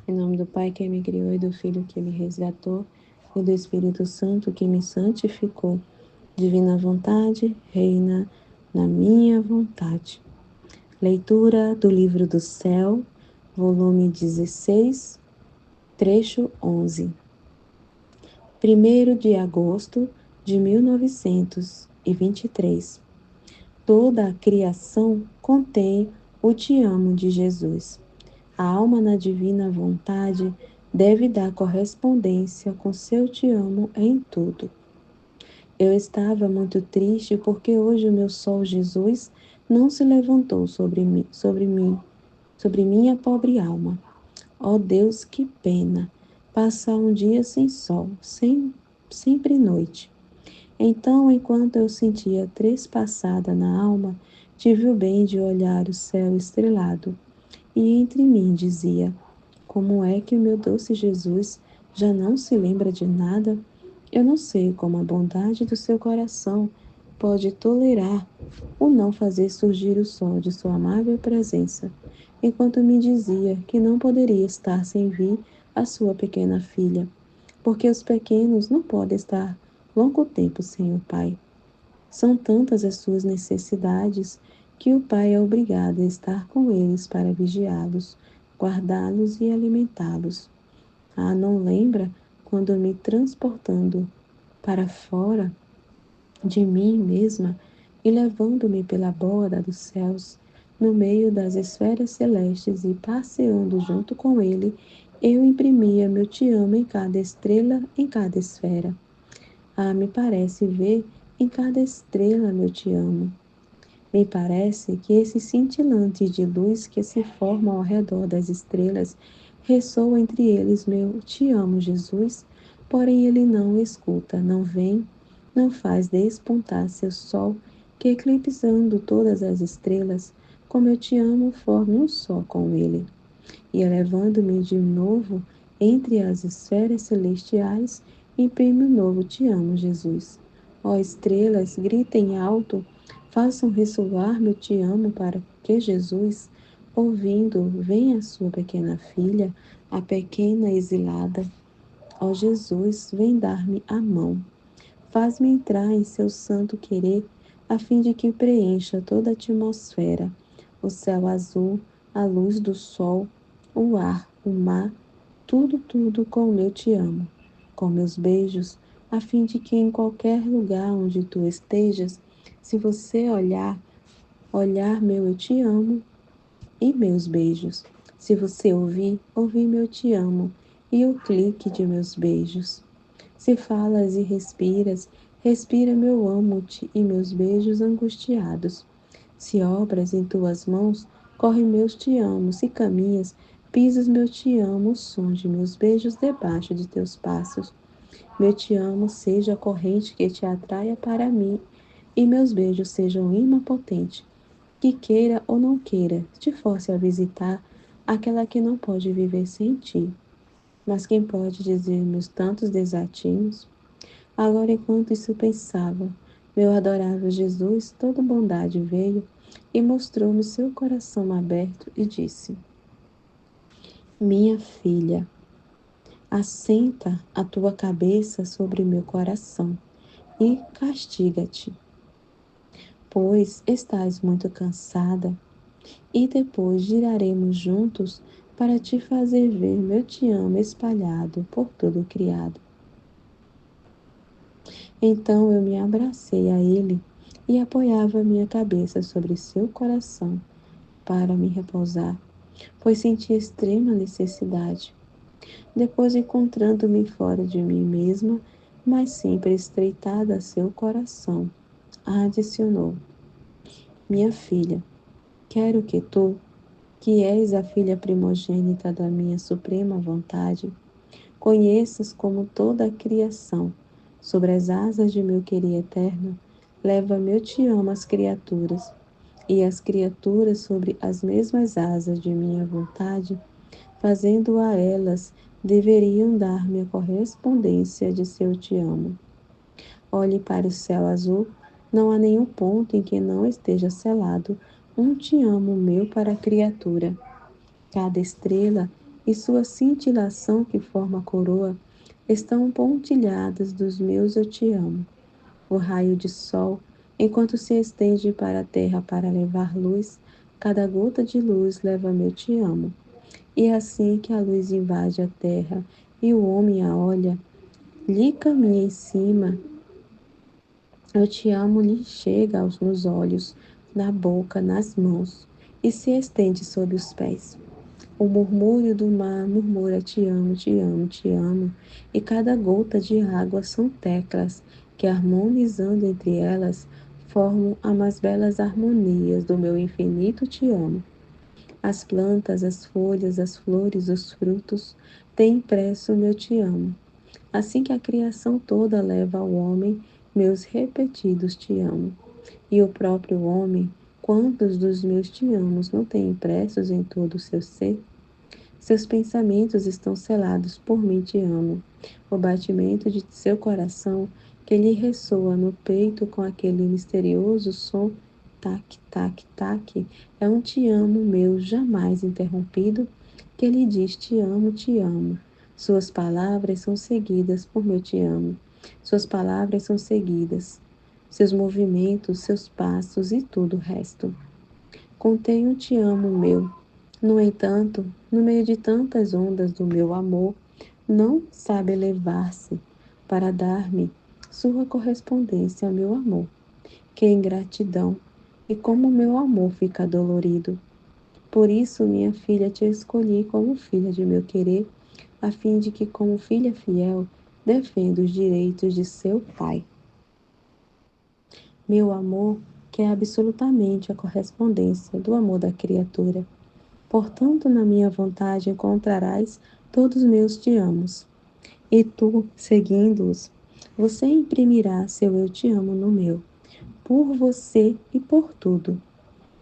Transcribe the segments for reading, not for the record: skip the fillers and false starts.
Em nome do Pai que me criou e do Filho que me resgatou e do Espírito Santo que me santificou. Divina vontade, reina na minha vontade. Leitura do Livro do Céu, volume 16, trecho 11. 1º de agosto de 1923. Toda a criação contém o Te Amo de Jesus. A alma na divina vontade deve dar correspondência com seu Te Amo em tudo. Eu estava muito triste porque hoje o meu sol Jesus não se levantou sobre minha pobre alma. Ó Deus, que pena! Passar um dia sem sol, sempre noite. Então, enquanto eu sentia trespassada na alma, tive o bem de olhar o céu estrelado. E entre mim dizia: como é que o meu doce Jesus já não se lembra de nada? Eu não sei como a bondade do seu coração pode tolerar o não fazer surgir o sol de sua amável presença, enquanto me dizia que não poderia estar sem vir a sua pequena filha, porque os pequenos não podem estar longo tempo sem o Pai. São tantas as suas necessidades que o pai é obrigado a estar com eles para vigiá-los, guardá-los e alimentá-los. Ah, não lembra quando me transportando para fora de mim mesma e levando-me pela borda dos céus, no meio das esferas celestes e passeando junto com ele, eu imprimia meu te amo em cada estrela, em cada esfera. Ah, me parece ver em cada estrela meu te amo. Me parece que esse cintilante de luz que se forma ao redor das estrelas ressoa entre eles meu te amo, Jesus, porém ele não escuta, não vem, não faz despontar seu sol, que eclipsando todas as estrelas, como eu te amo, forme um só com ele. E elevando-me de novo entre as esferas celestiais, imprime um novo te amo, Jesus. Ó estrelas, gritem alto, façam ressoar meu te amo para que Jesus, ouvindo, venha a sua pequena filha, a pequena exilada. Ó Jesus, vem dar-me a mão. Faz-me entrar em seu santo querer, a fim de que preencha toda a atmosfera, o céu azul, a luz do sol, o ar, o mar, tudo, tudo com o meu te amo, com meus beijos, a fim de que em qualquer lugar onde tu estejas, se você olhar meu eu te amo e meus beijos. Se você ouvir meu te amo e o clique de meus beijos. Se falas e respiras, respira meu amo-te e meus beijos angustiados. Se obras em tuas mãos, corre meus te amo. Se caminhas, pisas meu te amo, o som de meus beijos debaixo de teus passos. Meu te amo seja a corrente que te atraia para mim, e meus beijos sejam um imã potente, que queira ou não queira, te force a visitar aquela que não pode viver sem ti. Mas quem pode dizer meus tantos desatinhos? Agora, enquanto isso pensava, meu adorável Jesus, toda bondade veio e mostrou-me seu coração aberto e disse: minha filha, assenta a tua cabeça sobre meu coração e castiga-te, pois estás muito cansada, e depois giraremos juntos para te fazer ver meu te amo espalhado por todo o criado. Então eu me abracei a ele e apoiava minha cabeça sobre seu coração para me repousar, pois sentia extrema necessidade. Depois, encontrando-me fora de mim mesma, mas sempre estreitada a seu coração, adicionou: minha filha, quero que tu, que és a filha primogênita da minha suprema vontade, conheças como toda a criação, sobre as asas de meu querer eterno, leva meu te amo às criaturas, e as criaturas sobre as mesmas asas de minha vontade, fazendo a elas, deveriam dar-me a correspondência de seu te amo. Olhe para o céu azul, não há nenhum ponto em que não esteja selado um te amo meu para a criatura. Cada estrela e sua cintilação que forma a coroa estão pontilhadas dos meus eu te amo. O raio de sol, enquanto se estende para a terra para levar luz, cada gota de luz leva meu te amo. E assim que a luz invade a terra e o homem a olha, lhe caminha em cima, eu te amo lhe chega nos olhos, na boca, nas mãos, e se estende sob os pés. O murmúrio do mar murmura te amo, te amo, te amo, e cada gota de água são teclas que, harmonizando entre elas, formam as mais belas harmonias do meu infinito te amo. As plantas, as folhas, as flores, os frutos têm impresso o meu te amo. Assim que a criação toda leva ao homem meus repetidos te amo. E o próprio homem, quantos dos meus te amos não tem impressos em todo o seu ser? Seus pensamentos estão selados por mim te amo. O batimento de seu coração que lhe ressoa no peito com aquele misterioso som tac, tac, tac, é um te amo meu jamais interrompido que lhe diz te amo, te amo. Suas palavras são seguidas por meu te amo. Suas palavras são seguidas. Seus movimentos, seus passos e tudo o resto. Contém um te amo meu. No entanto, no meio de tantas ondas do meu amor, não sabe elevar-se para dar-me sua correspondência ao meu amor. Que ingratidão! E como meu amor fica dolorido. Por isso, minha filha, te escolhi como filha de meu querer, a fim de que, como filha fiel, defenda os direitos de seu pai. Meu amor, que é absolutamente a correspondência do amor da criatura. Portanto, na minha vontade encontrarás todos meus te amos. E tu, seguindo-os, você imprimirá seu eu te amo no meu, por você e por tudo.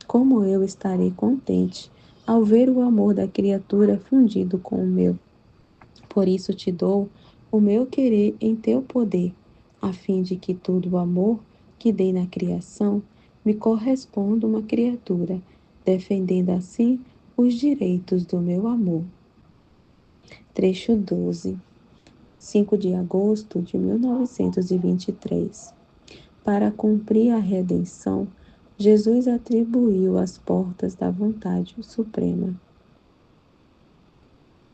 Como eu estarei contente ao ver o amor da criatura fundido com o meu. Por isso te dou o meu querer em teu poder, a fim de que todo o amor que dei na criação me corresponda uma criatura, defendendo assim os direitos do meu amor. Trecho 12, 5 de agosto de 1923. Para cumprir a redenção, Jesus atribuiu as portas da vontade suprema.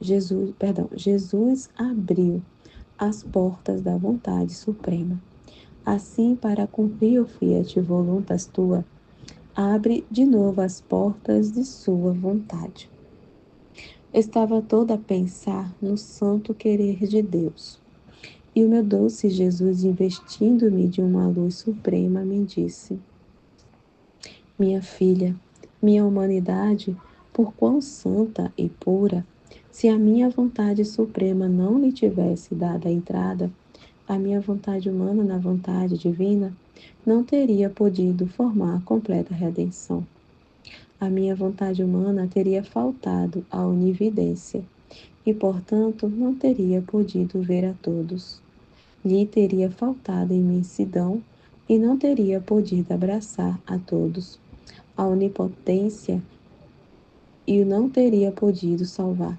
Jesus abriu as portas da vontade suprema. Assim, para cumprir o fiat voluntas tua, abre de novo as portas de sua vontade. Estava toda a pensar no santo querer de Deus. E o meu doce Jesus, investindo-me de uma luz suprema, me disse: minha filha, minha humanidade, por quão santa e pura, se a minha vontade suprema não lhe tivesse dado a entrada, a minha vontade humana na vontade divina não teria podido formar a completa redenção. A minha vontade humana teria faltado à onividência e, portanto, não teria podido ver a todos. Lhe teria faltado a imensidão e não teria podido abraçar a todos. A onipotência e não teria podido salvar.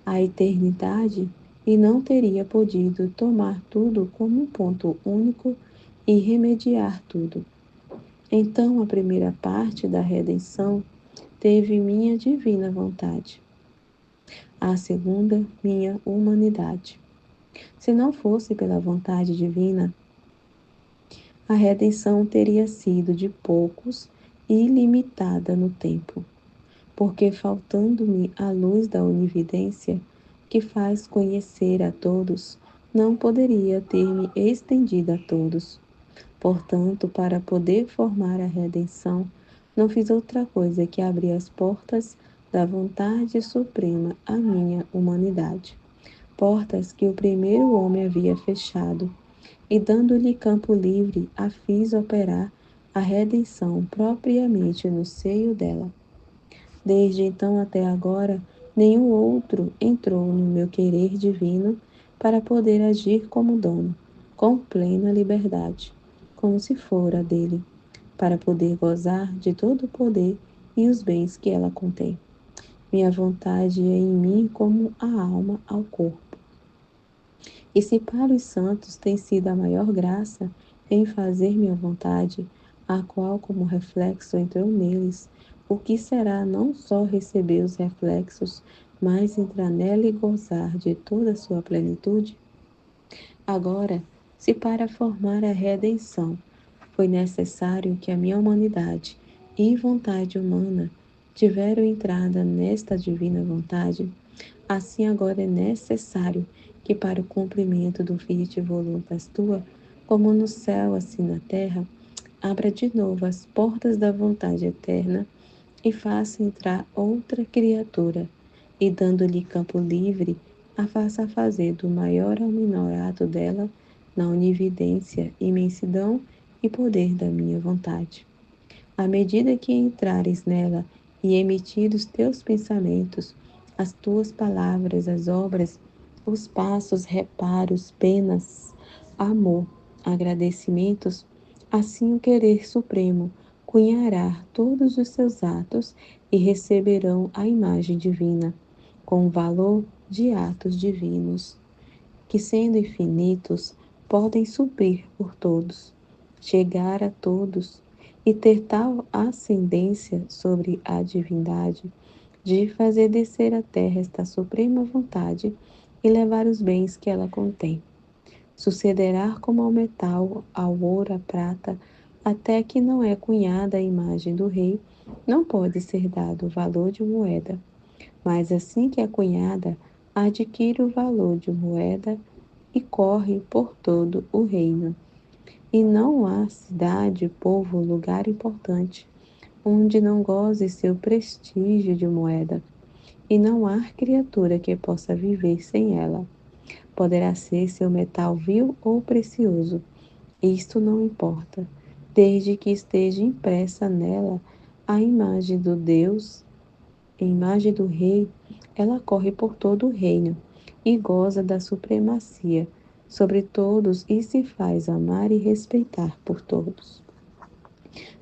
A eternidade e não teria podido tomar tudo como um ponto único e remediar tudo. Então, a primeira parte da redenção teve minha divina vontade. A segunda, minha humanidade. Se não fosse pela vontade divina, a redenção teria sido de poucos e limitada no tempo, porque faltando-me a luz da onividência, que faz conhecer a todos, não poderia ter-me estendido a todos. Portanto, para poder formar a redenção, não fiz outra coisa que abrir as portas da vontade suprema à minha humanidade. Portas que o primeiro homem havia fechado, e dando-lhe campo livre, a fiz operar a redenção propriamente no seio dela. Desde então até agora, nenhum outro entrou no meu querer divino para poder agir como dono, com plena liberdade, como se fora dele, para poder gozar de todo o poder e os bens que ela contém. Minha vontade é em mim como a alma ao corpo. E se para os santos tem sido a maior graça em fazer minha vontade, a qual como reflexo entrou neles, o que será não só receber os reflexos, mas entrar nela e gozar de toda a sua plenitude? Agora, se para formar a redenção foi necessário que a minha humanidade e vontade humana tiveram entrada nesta divina vontade, assim agora é necessário que para o cumprimento do Fiat Voluntas Tua, como no céu, assim na terra, abra de novo as portas da vontade eterna e faça entrar outra criatura, e dando-lhe campo livre, a faça fazer do maior ao menor ato dela, na onividência, imensidão e poder da minha vontade. À medida que entrares nela e emitidos teus pensamentos, as tuas palavras, as obras, os passos, reparos, penas, amor, agradecimentos, assim o querer supremo cunhará todos os seus atos e receberão a imagem divina, com o valor de atos divinos, que sendo infinitos, podem suprir por todos, chegar a todos e ter tal ascendência sobre a divindade, de fazer descer à terra esta suprema vontade e levar os bens que ela contém. Sucederá como ao metal, ao ouro, à prata, até que não é cunhada a imagem do rei, não pode ser dado o valor de moeda, mas assim que é cunhada, adquire o valor de moeda e corre por todo o reino. E não há cidade, povo, lugar importante, onde não goze seu prestígio de moeda, e não há criatura que possa viver sem ela. Poderá ser seu metal vil ou precioso, isto não importa, desde que esteja impressa nela a imagem do Deus, a imagem do Rei, ela corre por todo o reino e goza da supremacia sobre todos e se faz amar e respeitar por todos.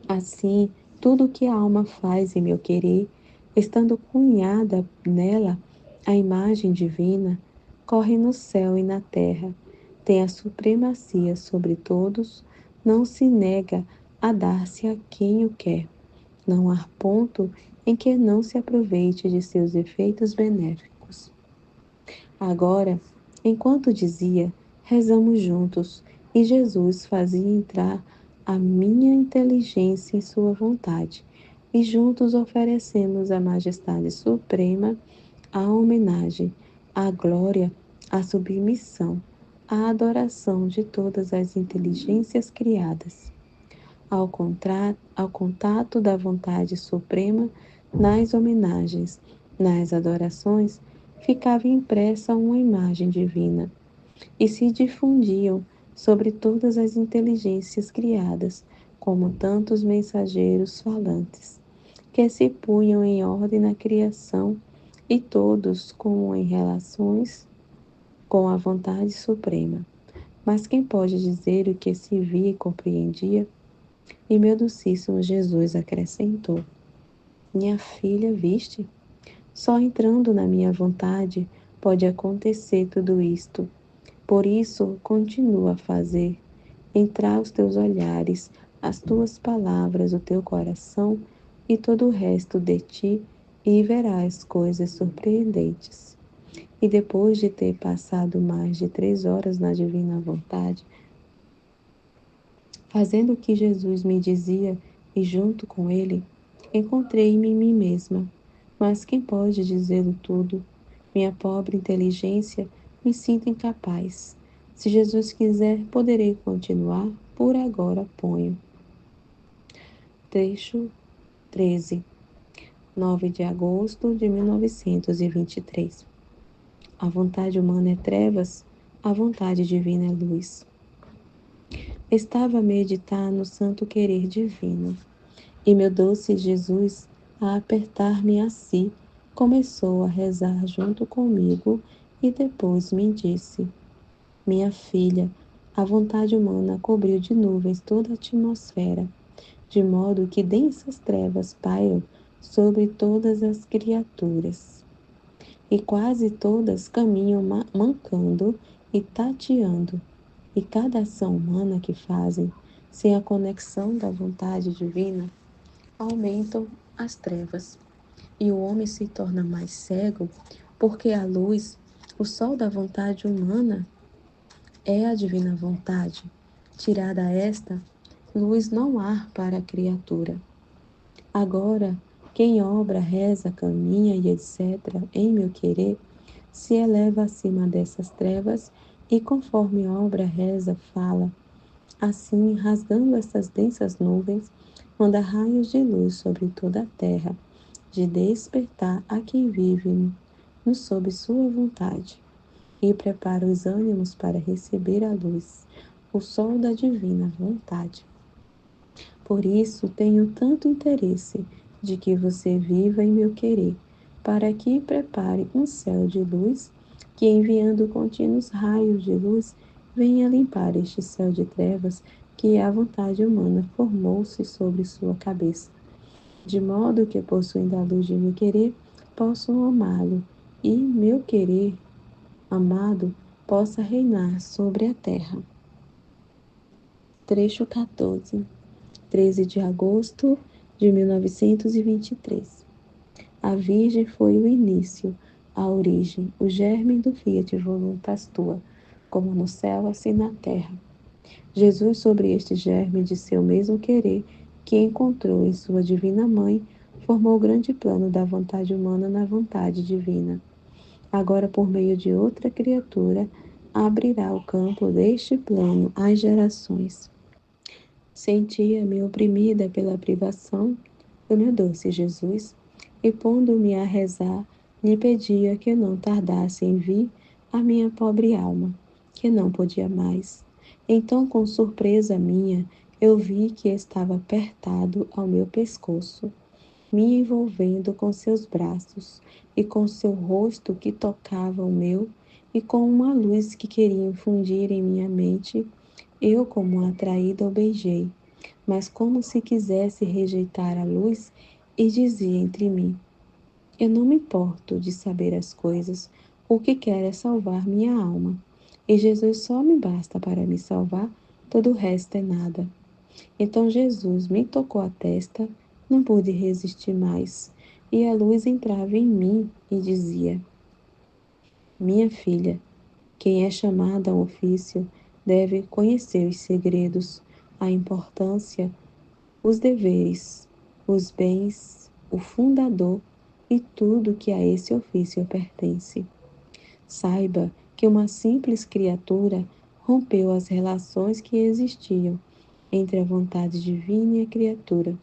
Assim, tudo o que a alma faz em meu querer, estando cunhada nela a imagem divina, corre no céu e na terra, tem a supremacia sobre todos, não se nega a dar-se a quem o quer. Não há ponto em que não se aproveite de seus efeitos benéficos. Agora, enquanto dizia, rezamos juntos e Jesus fazia entrar a minha inteligência em sua vontade, e juntos oferecemos à Majestade Suprema a homenagem, a glória, a submissão, a adoração de todas as inteligências criadas. Ao contato da vontade suprema, nas homenagens, nas adorações, ficava impressa uma imagem divina e se difundiam sobre todas as inteligências criadas, como tantos mensageiros falantes, que se punham em ordem na criação e todos como em relações com a vontade suprema. Mas quem pode dizer o que se via e compreendia? E meu docíssimo Jesus acrescentou: Minha filha, viste? Só entrando na minha vontade pode acontecer tudo isto. Por isso, continua a fazer entrar os teus olhares, as tuas palavras, o teu coração e todo o resto de ti, e verás coisas surpreendentes. E depois de ter passado mais de 3 horas na divina vontade, fazendo o que Jesus me dizia e junto com ele, encontrei-me em mim mesma. Mas quem pode dizê-lo tudo? Minha pobre inteligência me sinto incapaz. Se Jesus quiser, poderei continuar. Por agora ponho. Trecho 13, 9 de agosto de 1923. A vontade humana é trevas, a vontade divina é luz. Estava a meditar no santo querer divino, e meu doce Jesus, a apertar-me a si, começou a rezar junto comigo e depois me disse: Minha filha, a vontade humana cobriu de nuvens toda a atmosfera, de modo que densas trevas pairam sobre todas as criaturas. E quase todas caminham mancando e tateando, e cada ação humana que fazem, sem a conexão da vontade divina, aumentam as trevas. E o homem se torna mais cego, porque a luz, o sol da vontade humana, é a divina vontade. Tirada esta, luz não há para a criatura. Agora, quem obra, reza, caminha e etc., em meu querer, se eleva acima dessas trevas e, conforme obra, reza, fala, assim, rasgando essas densas nuvens, manda raios de luz sobre toda a terra, de despertar a quem vive no sob sua vontade, e prepara os ânimos para receber a luz, o sol da divina vontade. Por isso tenho tanto interesse de que você viva em meu querer, para que prepare um céu de luz, que enviando contínuos raios de luz, venha limpar este céu de trevas que a vontade humana formou-se sobre sua cabeça, de modo que, possuindo a luz de meu querer, possam amá-lo, e meu querer amado possa reinar sobre a terra. Trecho 14. 13 de agosto de 1923. A Virgem foi o início, a origem, o germe do Fiat Voluntas Tua, como no céu, assim na terra. Jesus, sobre este germe de seu mesmo querer, que encontrou em sua divina mãe, formou o grande plano da vontade humana na vontade divina. Agora, por meio de outra criatura, abrirá o campo deste plano às gerações. Sentia-me oprimida pela privação do meu doce Jesus, e pondo-me a rezar, lhe pedia que não tardasse em vir a minha pobre alma, que não podia mais. Então, com surpresa minha, eu vi que estava apertado ao meu pescoço, me envolvendo com seus braços, e com seu rosto que tocava o meu, e com uma luz que queria infundir em minha mente, eu, como atraída, o beijei, mas como se quisesse rejeitar a luz, e dizia entre mim: Eu não me importo de saber as coisas, o que quero é salvar minha alma. E Jesus só me basta para me salvar, todo o resto é nada. Então Jesus me tocou a testa, não pude resistir mais, e a luz entrava em mim e dizia: Minha filha, quem é chamada a um ofício deve conhecer os segredos, a importância, os deveres, os bens, o fundador e tudo que a esse ofício pertence. Saiba que uma simples criatura rompeu as relações que existiam entre a vontade divina e a criatura.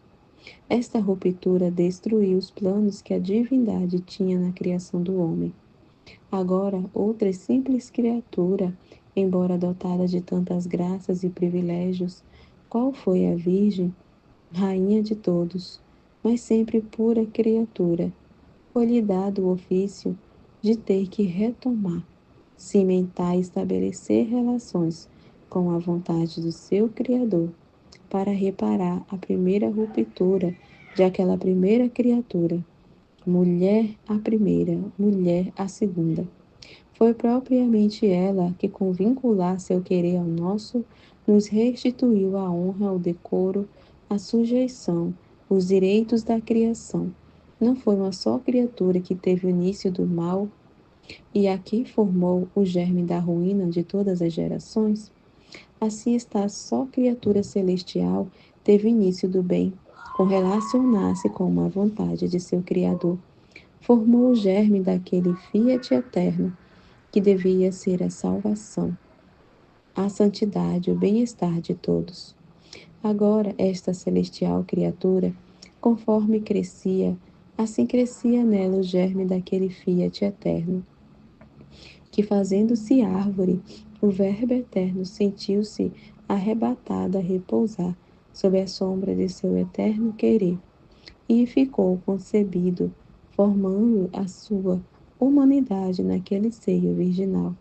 Esta ruptura destruiu os planos que a divindade tinha na criação do homem. Agora, outra simples criatura, embora dotada de tantas graças e privilégios, qual foi a Virgem, rainha de todos, mas sempre pura criatura, foi-lhe dado o ofício de ter que retomar, cimentar e estabelecer relações com a vontade do seu Criador, para reparar a primeira ruptura de aquela primeira criatura, mulher a primeira, mulher a segunda. Foi propriamente ela que, com vincular seu querer ao nosso, nos restituiu a honra, o decoro, a sujeição, os direitos da criação. Não foi uma só criatura que teve o início do mal e aqui formou o germe da ruína de todas as gerações? Assim está, só criatura celestial teve início do bem, com relacionar-se com uma vontade de seu Criador. Formou o germe daquele fiat eterno, que devia ser a salvação, a santidade, o bem-estar de todos. Agora, esta celestial criatura, conforme crescia, assim crescia nela o germe daquele fiat eterno, que, fazendo-se árvore, o Verbo eterno sentiu-se arrebatado a repousar sob a sombra de seu eterno querer, e ficou concebido, formando a sua humanidade naquele seio virginal,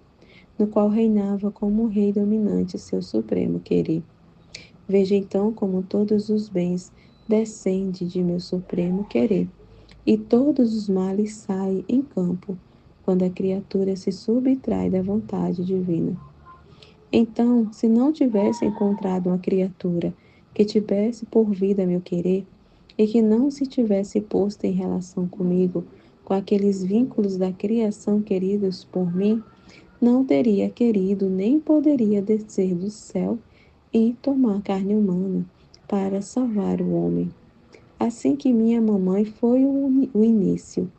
no qual reinava como rei dominante seu supremo querer. Veja então como todos os bens descendem de meu supremo querer, e todos os males saem em campo quando a criatura se subtrai da vontade divina. Então, se não tivesse encontrado uma criatura que tivesse por vida meu querer, e que não se tivesse posto em relação comigo, com aqueles vínculos da criação queridos por mim, não teria querido nem poderia descer do céu e tomar carne humana para salvar o homem. Assim que minha mamãe foi o início,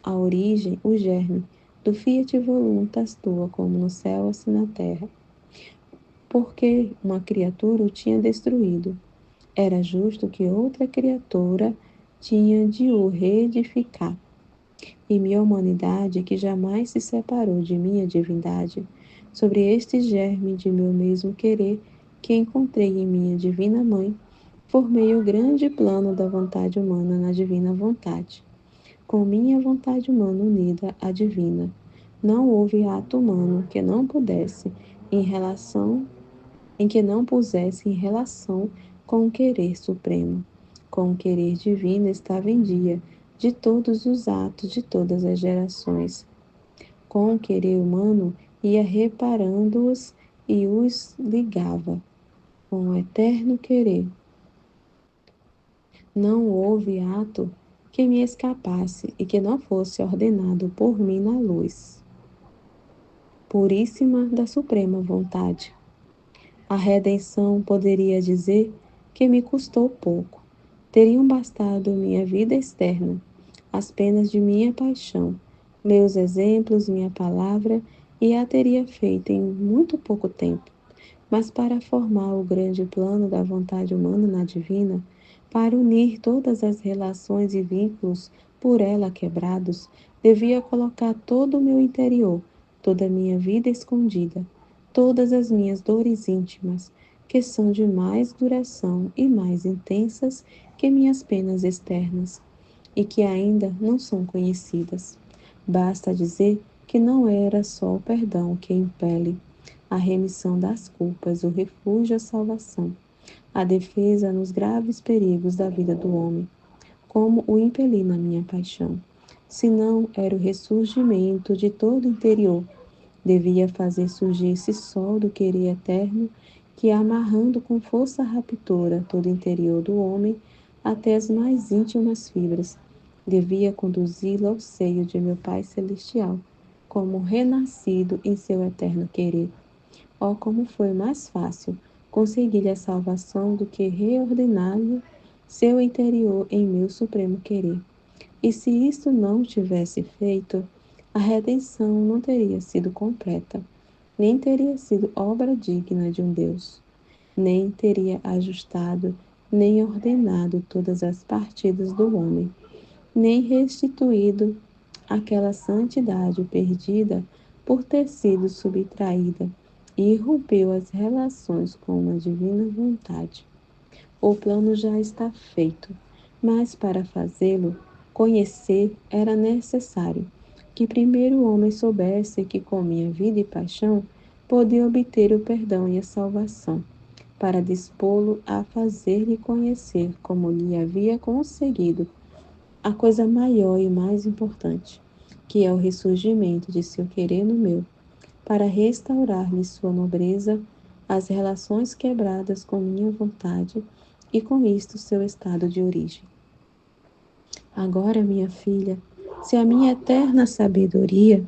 a origem, o germe do Fiat Voluntas tua, como no céu, assim na terra. Porque uma criatura o tinha destruído. Era justo que outra criatura tinha de o reedificar. E minha humanidade, que jamais se separou de minha divindade, sobre este germe de meu mesmo querer, que encontrei em minha divina mãe, formei o grande plano da vontade humana na divina vontade. Com minha vontade humana unida à divina, não houve ato humano que não pudesse, em que não pusesse em relação com o querer supremo. Com o querer divino estava em dia de todos os atos de todas as gerações. Com o querer humano ia reparando-os e os ligava com o eterno querer. Não houve ato que me escapasse e que não fosse ordenado por mim na luz puríssima da suprema vontade. A redenção poderia dizer que me custou pouco. Teriam bastado minha vida externa, as penas de minha paixão, meus exemplos, minha palavra, e a teria feito em muito pouco tempo. Mas para formar o grande plano da vontade humana na divina, para unir todas as relações e vínculos por ela quebrados, devia colocar todo o meu interior, toda a minha vida escondida, todas as minhas dores íntimas, que são de mais duração e mais intensas que minhas penas externas, e que ainda não são conhecidas. Basta dizer que não era só o perdão que impele, a remissão das culpas, o refúgio, a salvação, a defesa nos graves perigos da vida do homem, como o impeli na minha paixão. Senão era o ressurgimento de todo o interior. Devia fazer surgir esse sol do querer eterno que, amarrando com força raptora todo o interior do homem até as mais íntimas fibras, devia conduzi-lo ao seio de meu Pai Celestial, como renascido em seu eterno querer. Oh, como foi mais fácil conseguir a salvação do que reordenar-lhe seu interior em meu supremo querer. E se isto não tivesse feito, a redenção não teria sido completa, nem teria sido obra digna de um Deus, nem teria ajustado, nem ordenado todas as partidas do homem, nem restituído aquela santidade perdida por ter sido subtraída e rompeu as relações com uma divina vontade. O plano já está feito, mas para fazê-lo conhecer era necessário que primeiro o homem soubesse que com minha vida e paixão podia obter o perdão e a salvação, para dispô-lo a fazer-lhe conhecer como lhe havia conseguido a coisa maior e mais importante, que é o ressurgimento de seu querer no meu, para restaurar-lhe sua nobreza, as relações quebradas com minha vontade e com isto seu estado de origem. Agora, minha filha, se a minha eterna sabedoria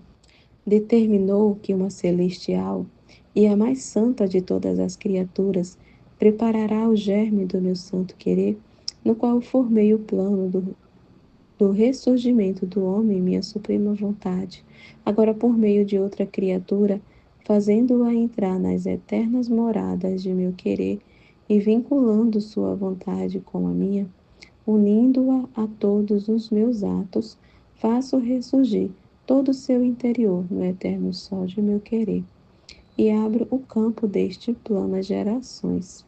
determinou que uma celestial e a mais santa de todas as criaturas preparará o germe do meu santo querer, no qual formei o plano do ressurgimento do homem, minha suprema vontade, agora por meio de outra criatura, fazendo-a entrar nas eternas moradas de meu querer e vinculando sua vontade com a minha, unindo-a a todos os meus atos, faço ressurgir todo o seu interior no eterno sol de meu querer e abro o campo deste plano às gerações,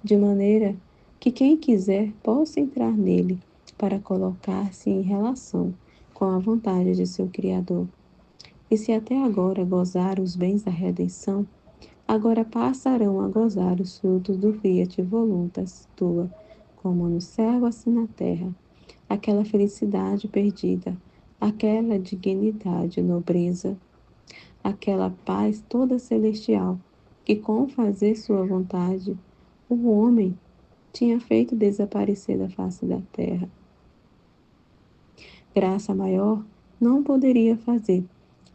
de maneira que quem quiser possa entrar nele para colocar-se em relação com a vontade de seu Criador. E se até agora gozaram os bens da redenção, agora passarão a gozar os frutos do Fiat Voluntas tua, como no céu, assim na terra. aquela felicidade perdida, aquela dignidade, nobreza, aquela paz toda celestial, que com fazer sua vontade, o homem tinha feito desaparecer da face da terra. Graça maior não poderia fazer,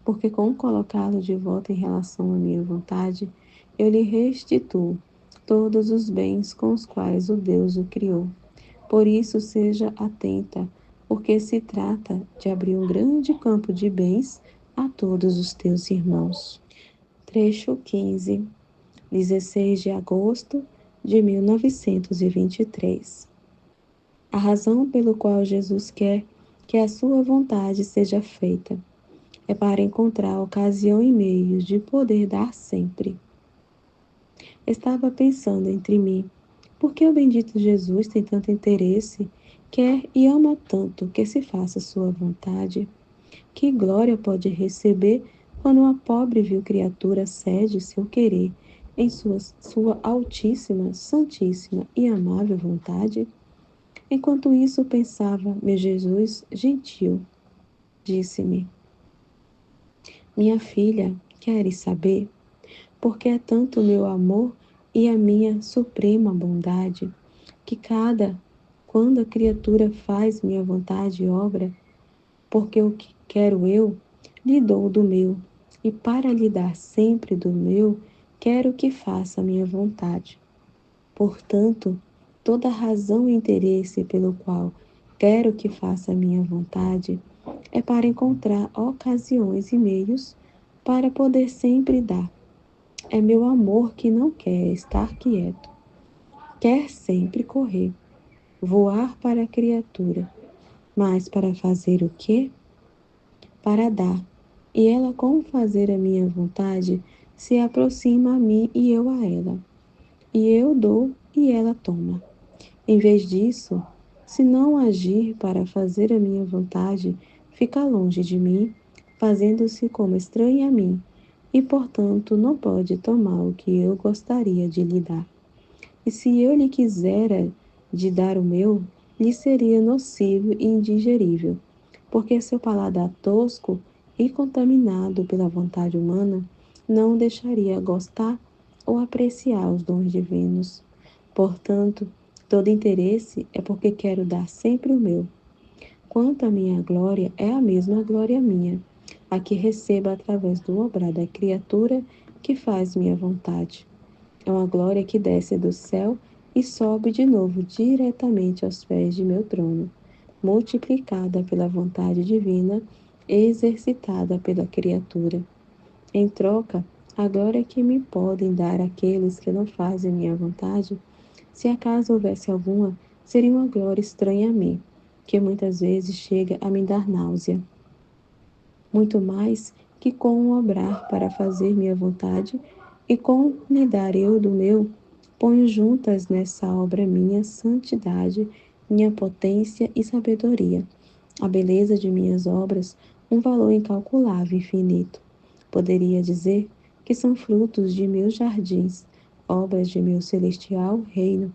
porque com colocá-lo de volta em relação à minha vontade, eu lhe restituo todos os bens com os quais o Deus o criou. Por isso, seja atenta, porque se trata de abrir um grande campo de bens a todos os teus irmãos. Trecho 15, 16 de agosto de 1923. A razão pelo qual Jesus quer que a sua vontade seja feita é para encontrar ocasião e meios de poder dar sempre. Estava pensando entre mim, por que o bendito Jesus tem tanto interesse, quer e ama tanto que se faça sua vontade? Que glória pode receber quando uma pobre vil criatura cede seu querer em sua altíssima, santíssima e amável vontade? Enquanto isso pensava, meu Jesus gentil disse-me: Minha filha, queres saber? Porque é tanto o meu amor e a minha suprema bondade, que quando a criatura faz minha vontade e obra, porque o que quero eu, lhe dou do meu, e para lhe dar sempre do meu, quero que faça a minha vontade. Portanto, toda razão e interesse pelo qual quero que faça a minha vontade é para encontrar ocasiões e meios para poder sempre dar. É meu amor que não quer estar quieto, quer sempre correr, voar para a criatura, mas para fazer o quê? Para dar. E ela, com fazer a minha vontade, se aproxima a mim e eu a ela. E eu dou e ela toma. Em vez disso, se não agir para fazer a minha vontade, fica longe de mim, fazendo-se como estranha a mim, e portanto não pode tomar o que eu gostaria de lhe dar. E se eu lhe quisera de dar o meu, lhe seria nocivo e indigerível, porque seu paladar tosco e contaminado pela vontade humana não o deixaria gostar ou apreciar os dons divinos. Portanto, todo interesse é porque quero dar sempre o meu. Quanto à minha glória, é a mesma glória minha, a que recebo através do obrar da criatura que faz minha vontade. É uma glória que desce do céu e sobe de novo diretamente aos pés de meu trono, multiplicada pela vontade divina e exercitada pela criatura. Em troca, a glória que me podem dar aqueles que não fazem minha vontade, se acaso houvesse alguma, seria uma glória estranha a mim, que muitas vezes chega a me dar náusea. Muito mais que com um obrar para fazer minha vontade, e com lhe dar eu do meu, ponho juntas nessa obra minha santidade, minha potência e sabedoria, a beleza de minhas obras, um valor incalculável e infinito. Poderia dizer que são frutos de meus jardins, obras de meu celestial reino,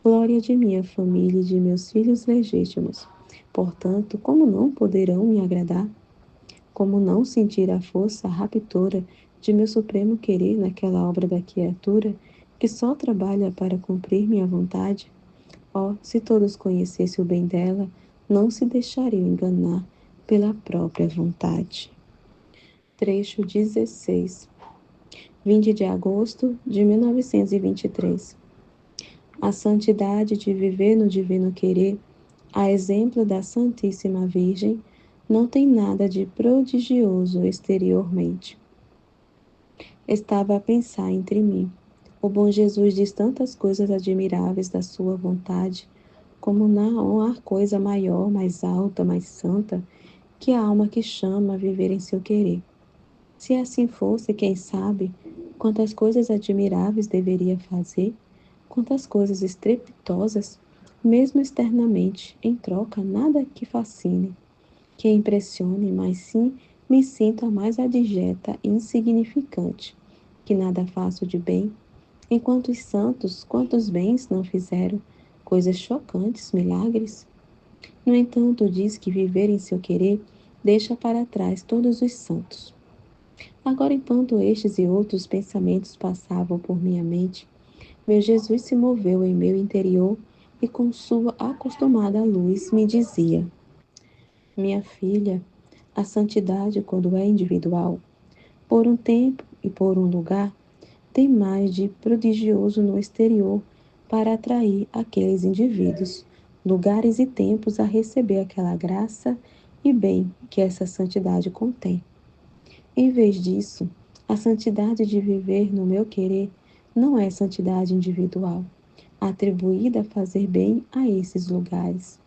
glória de minha família e de meus filhos legítimos. Portanto, como não poderão me agradar? Como não sentir a força raptora de meu supremo querer naquela obra da criatura que só trabalha para cumprir minha vontade? Oh, se todos conhecessem o bem dela, não se deixariam enganar pela própria vontade. Trecho 16, 20 de agosto de 1923. A santidade de viver no divino querer, a exemplo da Santíssima Virgem, não tem nada de prodigioso exteriormente. Estava a pensar entre mim. O bom Jesus diz tantas coisas admiráveis da sua vontade, como não há coisa maior, mais alta, mais santa, que a alma que chama a viver em seu querer. Se assim fosse, quem sabe, quantas coisas admiráveis deveria fazer, quantas coisas estrepitosas, mesmo externamente, em troca, nada que fascine, que impressione, mas sim me sinto a mais adjeta e insignificante, que nada faço de bem, enquanto os santos, quantos bens não fizeram, coisas chocantes, milagres? No entanto, diz que viver em seu querer deixa para trás todos os santos. Agora, enquanto estes e outros pensamentos passavam por minha mente, meu Jesus se moveu em meu interior e, com sua acostumada luz, me dizia: Minha filha, a santidade, quando é individual, por um tempo e por um lugar, tem mais de prodigioso no exterior para atrair aqueles indivíduos, lugares e tempos a receber aquela graça e bem que essa santidade contém. Em vez disso, a santidade de viver no meu querer não é santidade individual, atribuída a fazer bem a esses lugares,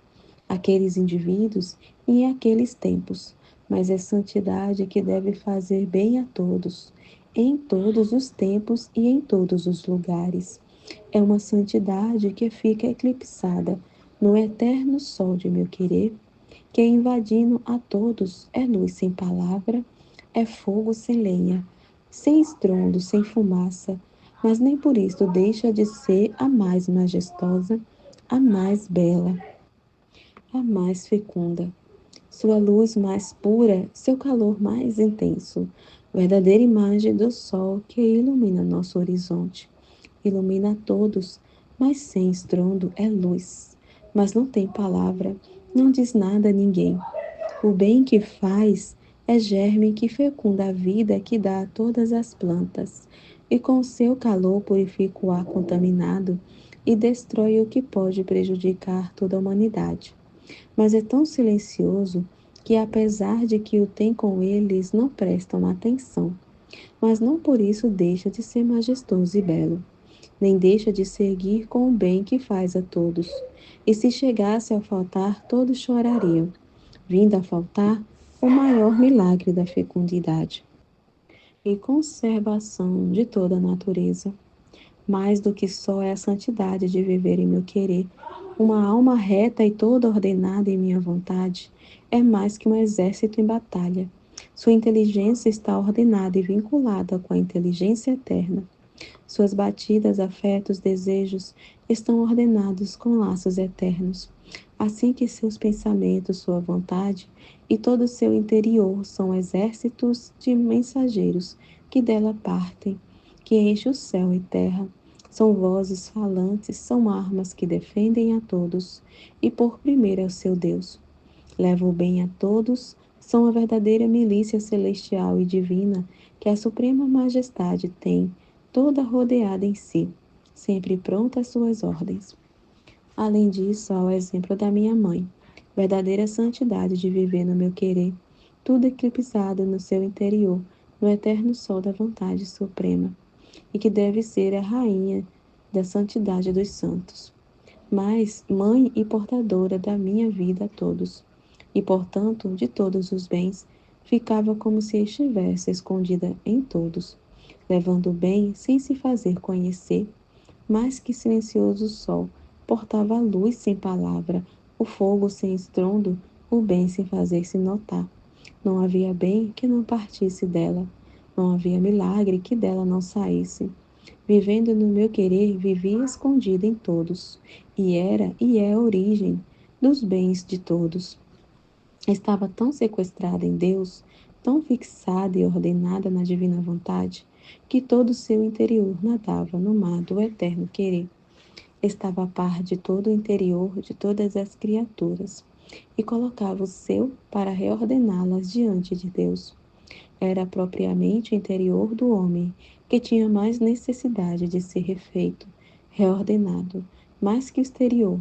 aqueles indivíduos e em aqueles tempos, mas é santidade que deve fazer bem a todos, em todos os tempos e em todos os lugares. É uma santidade que fica eclipsada no eterno sol de meu querer, que invadindo a todos é luz sem palavra, é fogo sem lenha, sem estrondo, sem fumaça, mas nem por isso deixa de ser a mais majestosa, a mais bela, a mais fecunda. Sua luz mais pura, seu calor mais intenso, verdadeira imagem do sol que ilumina nosso horizonte. Ilumina a todos, mas sem estrondo é luz. Mas não tem palavra, não diz nada a ninguém. O bem que faz é germe que fecunda a vida que dá a todas as plantas, e com seu calor purifica o ar contaminado e destrói o que pode prejudicar toda a humanidade. Mas é tão silencioso que, apesar de que o tem com eles, não prestam atenção. Mas não por isso deixa de ser majestoso e belo, nem deixa de seguir com o bem que faz a todos. E se chegasse a faltar, todos chorariam, vindo a faltar o maior milagre da fecundidade e conservação de toda a natureza. Mais do que só é a santidade de viver em meu querer, uma alma reta e toda ordenada em minha vontade, é mais que um exército em batalha. Sua inteligência está ordenada e vinculada com a inteligência eterna. Suas batidas, afetos, desejos estão ordenados com laços eternos. Assim que seus pensamentos, sua vontade e todo o seu interior são exércitos de mensageiros que dela partem, que enchem o céu e terra. São vozes falantes, são armas que defendem a todos, e por primeiro é o seu Deus. Leva o bem a todos, são a verdadeira milícia celestial e divina que a Suprema Majestade tem, toda rodeada em si, sempre pronta às suas ordens. Além disso, há o exemplo da minha mãe, verdadeira santidade de viver no meu querer, tudo eclipsado no seu interior, no eterno sol da vontade suprema, e que deve ser a rainha da santidade dos santos, mas mãe e portadora da minha vida a todos, e portanto de todos os bens, ficava como se estivesse escondida em todos, levando o bem sem se fazer conhecer, mais que silencioso sol, portava a luz sem palavra, o fogo sem estrondo, o bem sem fazer-se notar. Não havia bem que não partisse dela, não havia milagre que dela não saísse. Vivendo no meu querer, vivia escondida em todos, e era e é a origem dos bens de todos. Estava tão sequestrada em Deus, tão fixada e ordenada na divina vontade, que todo o seu interior nadava no mar do eterno querer. Estava a par de todo o interior de todas as criaturas, e colocava o seu para reordená-las diante de Deus. Era propriamente o interior do homem que tinha mais necessidade de ser refeito, reordenado, mais que o exterior,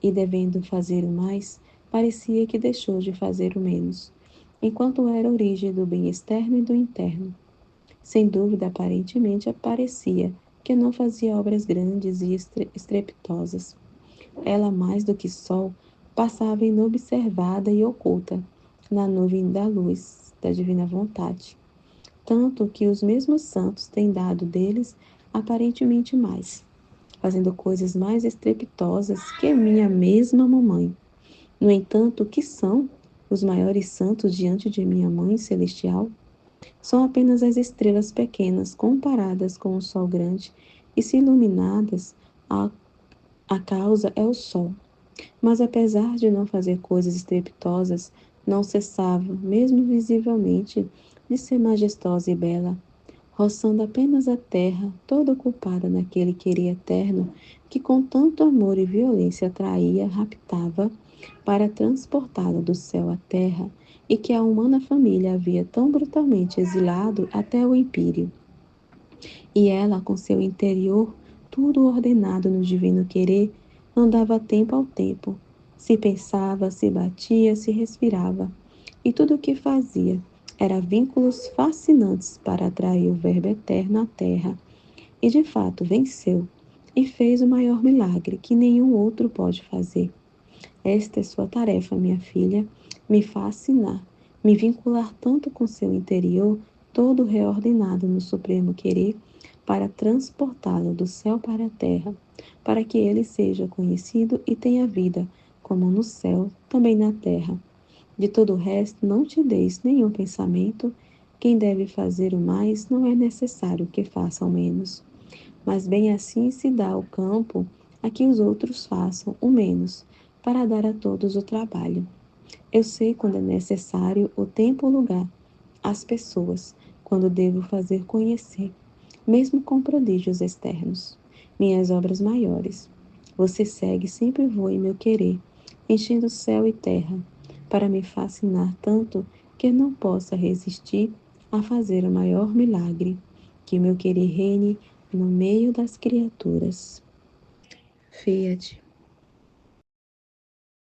e devendo fazer o mais, parecia que deixou de fazer o menos, enquanto era a origem do bem externo e do interno. Sem dúvida, aparentemente, parecia que não fazia obras grandes e estrepitosas. Ela, mais do que sol, passava inobservada e oculta na nuvem da luz da divina vontade, tanto que os mesmos santos têm dado deles aparentemente mais, fazendo coisas mais estrepitosas que minha mesma mamãe. No entanto, o que são os maiores santos diante de minha mãe celestial? São apenas as estrelas pequenas comparadas com o sol grande, e se iluminadas, a causa é o sol. Mas apesar de não fazer coisas estrepitosas, não cessava, mesmo visivelmente, de ser majestosa e bela, roçando apenas a terra, toda ocupada naquele querer eterno que com tanto amor e violência atraía, raptava, para transportá-la do céu à terra, e que a humana família havia tão brutalmente exilado até o império. E ela, com seu interior tudo ordenado no divino querer, não dava tempo ao tempo. Se pensava, se batia, se respirava. E tudo o que fazia era vínculos fascinantes para atrair o Verbo eterno à terra. E de fato venceu. E fez o maior milagre que nenhum outro pode fazer. Esta é sua tarefa, minha filha, me fascinar, me vincular tanto com seu interior, todo reordenado no supremo querer, para transportá-lo do céu para a terra, para que ele seja conhecido e tenha vida, como no céu, também na terra. De todo o resto, não te deis nenhum pensamento. Quem deve fazer o mais, não é necessário que faça o menos. Mas bem assim se dá o campo a que os outros façam o menos, para dar a todos o trabalho. Eu sei quando é necessário o tempo e o lugar, as pessoas, quando devo fazer conhecer, mesmo com prodígios externos, minhas obras maiores. Você segue sempre voa em meu querer, enchendo céu e terra, para me fascinar tanto que não possa resistir a fazer o maior milagre, que meu querer reine no meio das criaturas. Fiat.